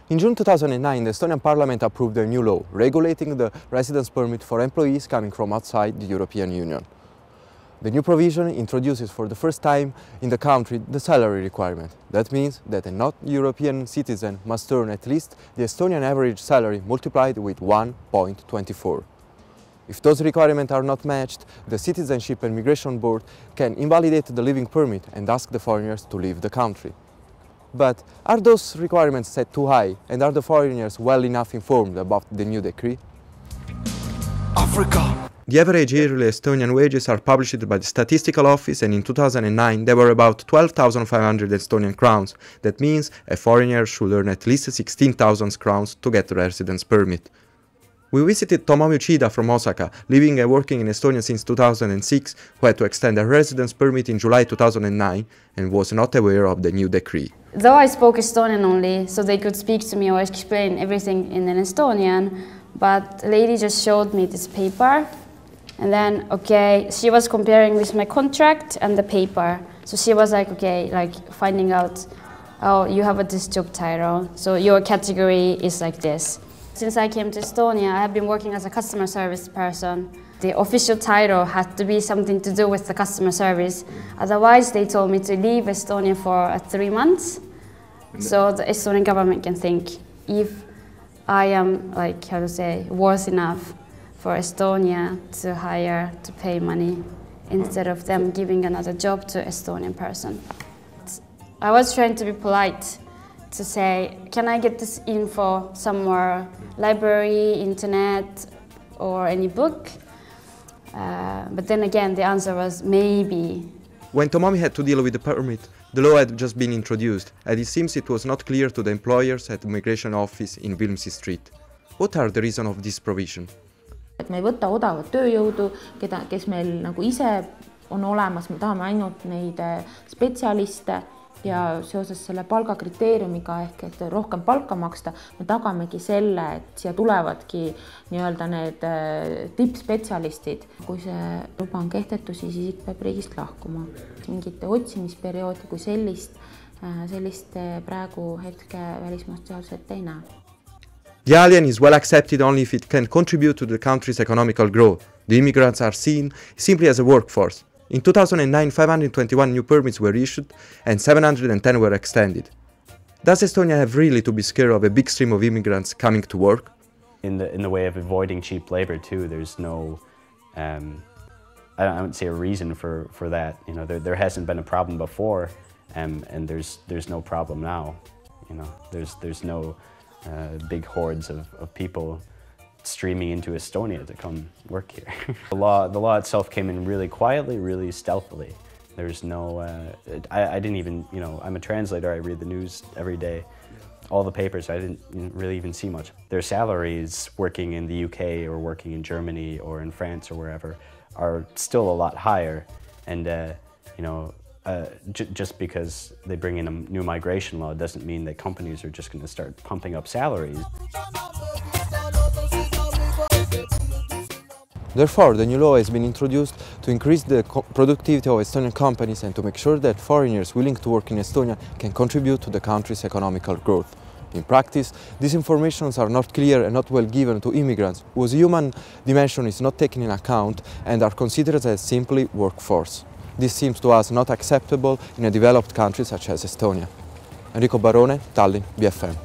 In June 2009, the Estonian Parliament approved a new law regulating the residence permit for employees coming from outside the European Union. The new provision introduces for the first time in the country the salary requirement. That means that a non-European citizen must earn at least the Estonian average salary multiplied with 1.24. If those requirements are not matched, the Citizenship and Migration Board can invalidate the living permit and ask the foreigners to leave the country. But are those requirements set too high, and are the foreigners well enough informed about the new decree? Africa! The average yearly Estonian wages are published by the Statistical Office, and in 2009 they were about 12,500 Estonian crowns. That means a foreigner should earn at least 16,000 crowns to get a residence permit. We visited Tomomi Uchida from Osaka, living and working in Estonia since 2006, who had to extend a residence permit in July 2009 and was not aware of the new decree. Though I spoke Estonian only, so they could speak to me or explain everything in an Estonian, but the lady just showed me this paper, and then, okay, she was comparing with my contract and the paper. So she was like, okay, like finding out, oh, you have this job title, so your category is like this. Since I came to Estonia, I have been working as a customer service person. The official title had to be something to do with the customer service. Otherwise, they told me to leave Estonia for 3 months. So the Estonian government can think if I am, like, how to say, worth enough for Estonia to hire, to pay money, instead of them giving another job to an Estonian person. I was trying to be polite, to say, can I get this info somewhere, library, internet, or any book? But then again, the answer was maybe. When Tomomi had to deal with the permit, the law had just been introduced, and it seems it was not clear to the employers at the migration office in Vilmsi Street. What are the reasons of this provision? Et me ei võta odavat tööjõudu, kes meil nagu ise on olemas, me tahame ainult neid spetsialiste ja seoses selle palgakriteeriumiga ehk et rohkem palka maksta, me tagamegi selle, et siia tulevadki nii-öelda need tippspetsialistid. Kui see luba on kehtetu, siis isik peab riigist lahkuma. Mingite otsimisperioodi kui sellist praegu hetke välismaast seadus ette ei näe. The alien is well accepted only if it can contribute to the country's economical growth. The immigrants are seen simply as a workforce. In 2009, 521 new permits were issued and 710 were extended. Does Estonia have really to be scared of a big stream of immigrants coming to work? In the way of avoiding cheap labor too, there's no, I wouldn't say a reason for that. You know, there hasn't been a problem before, and there's no problem now. You know, there's no big hordes of people streaming into Estonia to come work here. The law itself came in really quietly, really stealthily. There's no, I didn't even, you know, I'm a translator, I read the news every day, all the papers, I didn't really even see much. Their salaries working in the UK or working in Germany or in France or wherever are still a lot higher, and you know, just because they bring in a new migration law doesn't mean that companies are just going to start pumping up salaries. Therefore, the new law has been introduced to increase the productivity of Estonian companies and to make sure that foreigners willing to work in Estonia can contribute to the country's economical growth. In practice, these informations are not clear and not well given to immigrants, whose human dimension is not taken in account and are considered as simply workforce. This seems to us not acceptable in a developed country such as Estonia. Enrico Barone, Tallinn, BFM.